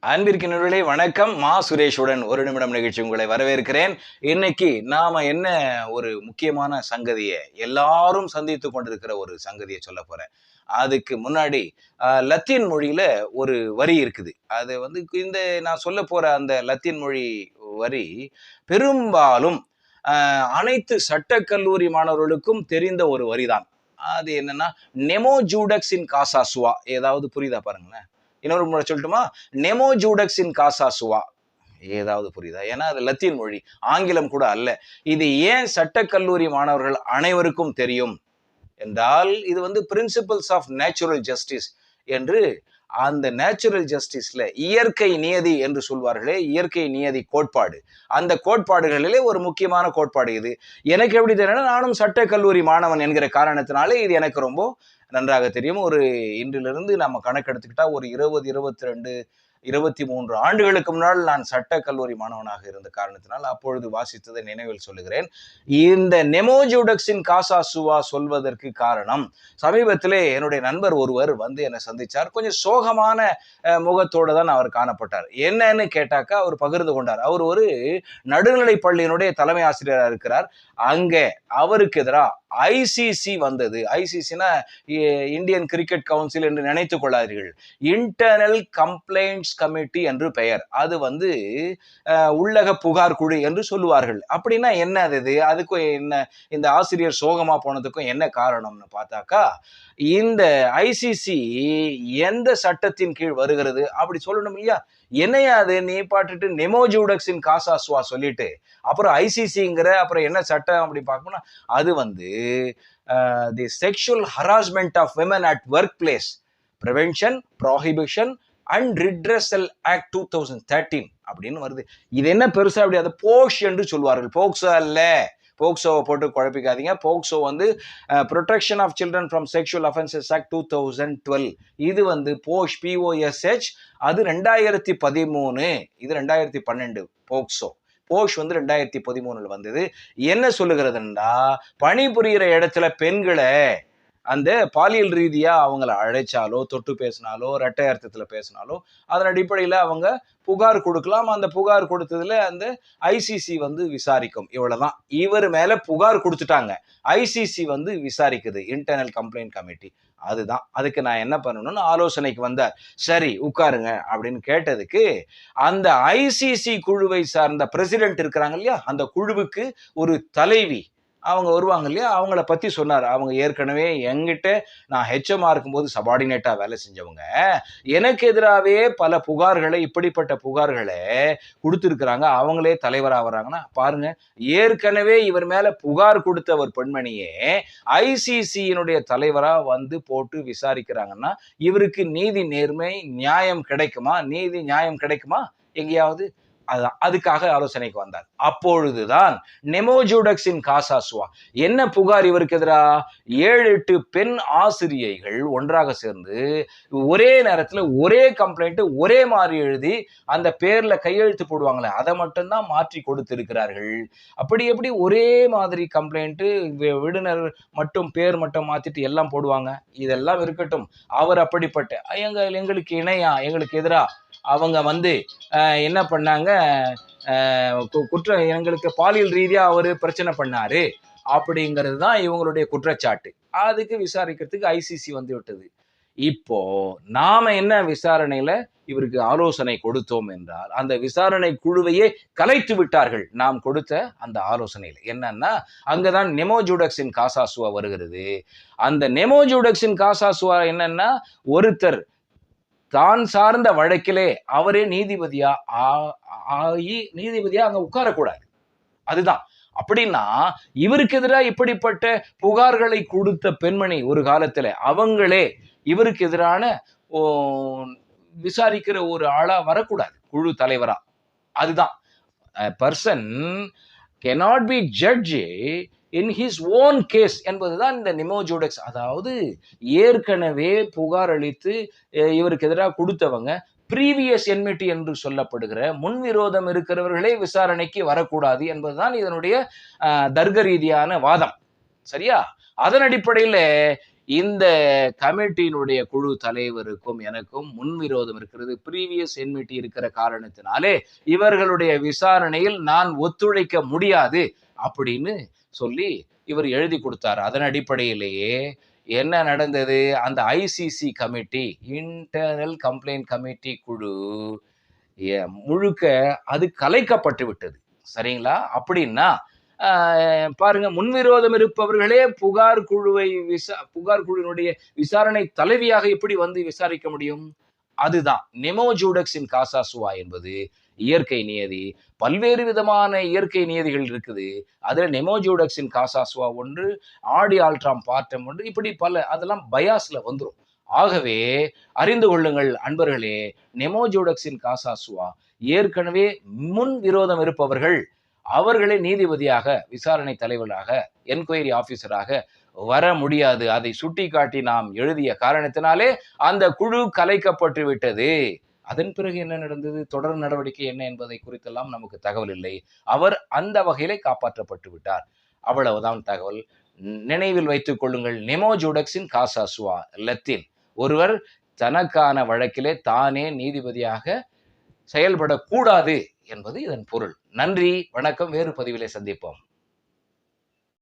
அன்பிற்கினர்களே வணக்கம். சுரேஷுடன் ஒரு நிமிடம் நிகழ்ச்சி உங்களை வரவேற்கிறேன். இன்னைக்கு நாம என்ன ஒரு முக்கியமான சங்கதியை எல்லாரும் சந்தித்து கொண்டிருக்கிற ஒரு சங்கதியை சொல்ல போறேன். அதுக்கு முன்னாடி லத்தீன் மொழியில ஒரு வரி இருக்குது. அது இந்த நான் சொல்ல போற அந்த லத்தீன் மொழி வரி பெரும்பாலும் அனைத்து சட்டக்கல்லூரி மாணவர்களுக்கும் தெரிந்த ஒரு வரிதான். அது என்னன்னா, நெமோ ஜூடக்ஸ் இன் காசா சுவா. ஏதாவது புரியுதா பாருங்களேன். இன்னொரு முறை சொல்லட்டுமா? நெமோ ஜூடக்ஸ் இன் காசா சுவா. ஏதாவது புரியுதா? ஏன்னா அது லத்தீன் மொழி, ஆங்கிலம் கூட அல்ல. இது ஏன் சட்டக்கல்லூரி மாணவர்கள் அனைவருக்கும் தெரியும் என்றால், இது பிரின்சிபல்ஸ் ஆஃப் நேச்சுரல் ஜஸ்டிஸ் என்று, அந்த நேச்சுரல் ஜஸ்டிஸ்ல இயற்கை நியதி என்று சொல்வார்களே, இயற்கை நியதி கோட்பாடு, அந்த கோட்பாடுகளிலே ஒரு முக்கியமான கோட்பாடு இது. எனக்கு எப்படி தெரியும்? நானும் சட்டக்கல்லூரி மாணவன் என்கிற காரணத்தினாலே இது எனக்கு ரொம்ப நன்றாக தெரியும். இன்றிலிருந்து நம்ம கணக்கெடுத்துக்கிட்டா ஒரு 20, 22, 23 ஆண்டுகளுக்கு முன்னால் நான் சட்டக்கல்லூரி மாணவனாக இருந்த காரணத்தினால் அப்பொழுது வாசித்ததை நினைவில் சொல்லுகிறேன். இந்த நெமோ ஜூடக்ஸின் காசா சுவா சொல்வதற்கு காரணம், சமீபத்திலே என்னுடைய நண்பர் ஒருவர் என்னை சந்திச்சார். கொஞ்சம் சோகமான முகத்தோடு தான் அவர் காணப்பட்டார். என்னன்னு கேட்டாக்கா அவர் பகிர்ந்து கொண்டார். அவர் ஒரு நடுநிலை பள்ளியினுடைய தலைமை ஆசிரியராக இருக்கிறார். அங்கே அவருக்கு எதிராக ஐசிசி வந்தது. ஐசிசினா இந்தியன் கிரிக்கெட் கவுன்சில் என்று நினைத்துக் கொள்ளாதீர்கள். இன்டர்னல் கம்ப்ளைண்ட்ஸ் கமிட்டி என்று பெயர். அது உள்ளக புகார் குழு என்று சொல்லுவார்கள். அப்படின்னா என்ன அது? அதுக்கும் என்ன, இந்த ஆசிரியர் சோகமா போனதுக்கும் என்ன காரணம்னு பார்த்தாக்கா, இந்த ஐசிசி எந்த சட்டத்தின் கீழ் வருகிறது அப்படி சொல்லணும் இல்லையா? என்னையா அது? நீ பாட்டுட்டு நெமோ ஜூடக்ஸின் காசா சுவா சொல்லிட்டு அப்புறம் ஐசிசிங்கிற, அப்புறம் என்ன சட்டம் அப்படி பார்க்கணும்னா, அது the sexual harassment of women at work place prevention, prohibition and redressal act 2013 அப்படின்னு வருது. இது என்ன பெருசா? அப்படி அதை போஷ் என்று சொல்வார்கள். போக்சோ அல்ல. போக்சோவை போட்டு குழப்பிக்காதீங்க. POCSO protection of children from sexual offences act 2012. இது போஷ், POSH, அது 2013. இது 2012. போஷ் 2013 வந்தது. என்ன சொல்லுகிறதுன்னா, பணிபுரிகிற இடத்துல பெண்களை அந்த பாலியல் ரீதியா அவங்கள அழைச்சாலோ, தொட்டு பேசினாலோ, இரட்டை அர்த்தத்துல பேசினாலோ, அதன் அடிப்படையில அவங்க புகார் கொடுக்கலாம். அந்த புகார் கொடுத்ததுல அந்த ஐசிசி விசாரிக்கும். இவ்வளவுதான். இவர் மேல புகார் கொடுத்துட்டாங்க, ஐசிசி விசாரிக்குது, இன்டர்னல் கம்ப்ளைண்ட் கமிட்டி. அதுதான். அதுக்கு நான் என்ன பண்ணணும்னு ஆலோசனைக்கு வந்தார். சரி உட்காருங்க அப்படின்னு கேட்டதுக்கு, அந்த ஐசிசி குழுவை சார்ந்த பிரசிடென்ட் இருக்கிறாங்க இல்லையா, அந்த குழுவுக்கு ஒரு தலைவி அவங்க வருவாங்க இல்லையா, அவங்கள பத்தி சொன்னார். அவங்க ஏற்கனவே என்கிட்ட நான் ஹெச்எம்ஆ இருக்கும்போது சபார்டினேட்டா வேலை செஞ்சவங்க. எனக்கு எதிராகவே பல புகார்களை, இப்படிப்பட்ட புகார்களை கொடுத்துருக்குறாங்க. அவங்களே தலைவராக வர்றாங்கன்னா பாருங்க. ஏற்கனவே இவர் மேல புகார் கொடுத்த ஒரு பெண்மணியே ஐசிசியினுடைய தலைவரா போட்டு விசாரிக்கிறாங்கன்னா, இவருக்கு நீதி, நேர்மை, நியாயம் கிடைக்குமா? நீதி நியாயம் கிடைக்குமா எங்கேயாவது? அதுக்காக ஆலோசனைக்கு வந்தார். அப்பொழுதுதான் நெமோ ஜூடக்ஸின் காசா சுவா. என்ன புகார் இவருக்கு எதிராக? 7-8 பெண் ஆசிரியைகள் ஒன்றாக சேர்ந்து ஒரே நேரத்தில் ஒரே கம்ப்ளைண்ட் ஒரே மாதிரி எழுதி அந்த பேர்ல கையெழுத்து போடுவாங்களே, அதை மட்டும்தான் மாற்றி கொடுத்திருக்கிறார்கள். அப்படி எப்படி ஒரே மாதிரி கம்ப்ளைண்ட், விடுனர் மட்டும் பேர் மட்டும் மாத்திட்டு எல்லாம் போடுவாங்க? இதெல்லாம் இருக்கட்டும். அவர் அப்படிப்பட்ட எங்களுக்கு இணையா, எங்களுக்கு எதிரா அவங்க என்ன பண்ணாங்க, குற்றம், எங்களுக்கு பாலியல் ரீதியா அவரு பிரச்சனை பண்ணாரு அப்படிங்கிறது தான் இவங்களுடைய குற்றச்சாட்டு. அதுக்கு விசாரிக்கிறதுக்கு ஐசிசி விட்டது. இப்போ நாம என்ன விசாரணையில இவருக்கு ஆலோசனை கொடுத்தோம் என்றால், அந்த விசாரணை குழுவையே கலைத்து விட்டார்கள் நாம் கொடுத்த அந்த ஆலோசனையில். என்னன்னா, அங்கதான் நெமோ ஜூடக்ஸின் காசா சுவா வருகிறது. அந்த நெமோ ஜூடக்ஸின் காசா சுவா என்னன்னா, ஒருத்தர் தான் சார்ந்த வழக்கிலே அவரே நீதிபதியா அங்க உட்காரக்கூடாது. அதுதான். அப்படின்னா இவருக்கு எதிராக இப்படிப்பட்ட புகார்களை கொடுத்த பெண்மணி ஒரு காலத்துல அவங்களே இவருக்கு எதிரான விசாரிக்கிற ஒரு ஆளா வரக்கூடாது, குழு தலைவரா. அதுதான். Person cannot be judged in his own case என்பதுதான் இந்த நெமோ ஜூடக்ஸ். அதாவது ஏற்கனவே புகார் அளித்து இவருக்கு எதிராக கொடுத்தவங்க ப்ரீவியஸ் என்மிட்டி என்று சொல்லப்படுகிற முன்விரோதம் இருக்கிறவர்களே விசாரணைக்கு வரக்கூடாது என்பதுதான் இதனுடைய தர்க்க ரீதியான வாதம். சரியா? அதன் அடிப்படையில் இந்த கமிட்டியினுடைய குழு தலைவருக்கும் எனக்கும் முன்விரோதம் இருக்கிறது. ப்ரீவியஸ் என்மிட்டி இருக்கிற காரணத்தினாலே இவர்களுடைய விசாரணையில் நான் ஒத்துழைக்க முடியாது அப்படின்னு சொல்லி இவர் எழுதி கொடுத்தார். அதன் அடிப்படையிலேயே என்ன நடந்தது? அந்த ICC committee, internal complaint committee குழு முழுக்க அது கலைக்கப்பட்டு விட்டது. சரிங்களா? அப்படின்னா பாருங்க, முன்விரோதம் இருப்பவர்களே புகார் குழுவினுடைய விசாரணை தலைவியாக எப்படி வந்து விசாரிக்க முடியும்? அதுதான் நெமோஜூடக்ஸ் இன் காசா சுவா என்பது இயற்கை நியதி. பல்வேறு விதமான இயற்கை நியதிகள் இருக்குது. அதுல நெமோஜூடக்ஸ் இன் காசா சுவா ஒன்று, ஆடி ஆல்ட்ராம் பார்ட்டம் ஒன்று, இப்படி பல, அதெல்லாம் பயாஸ்ல வந்துரும். ஆகவே அறிந்து கொள்ளுங்கள் அன்பர்களே, நெமோஜூடக்ஸ் இன் காசா சுவா ஏற்கனவே முன் விரோதம் இருப்பவர்கள் அவர்களே நீதிபதியாக, விசாரணை தலைவராக, என்கொயரி ஆபீசராக வர முடியாது. அதை சுட்டிக்காட்டி நாம் எழுதிய காரணத்தினாலே அந்த குழு கலைக்கப்பட்டு விட்டது. அதன் பிறகு என்ன நடந்தது, தொடர் நடவடிக்கை என்ன என்பதை குறித்தெல்லாம் நமக்கு தகவல் இல்லை. அவர் அந்த வகையிலே காப்பாற்றப்பட்டு விட்டார். அவ்வளவுதான் தகவல். நினைவில் வைத்துக் கொள்ளுங்கள், நெமோஜூடக்ஸின் காசா சுவா லத்தீன். ஒருவர் தனக்கான வழக்கிலே தானே நீதிபதியாக செயல்படக்கூடாது என்பது இதன் பொருள். நன்றி, வணக்கம். வேறு பதிவிலே சந்திப்போம்.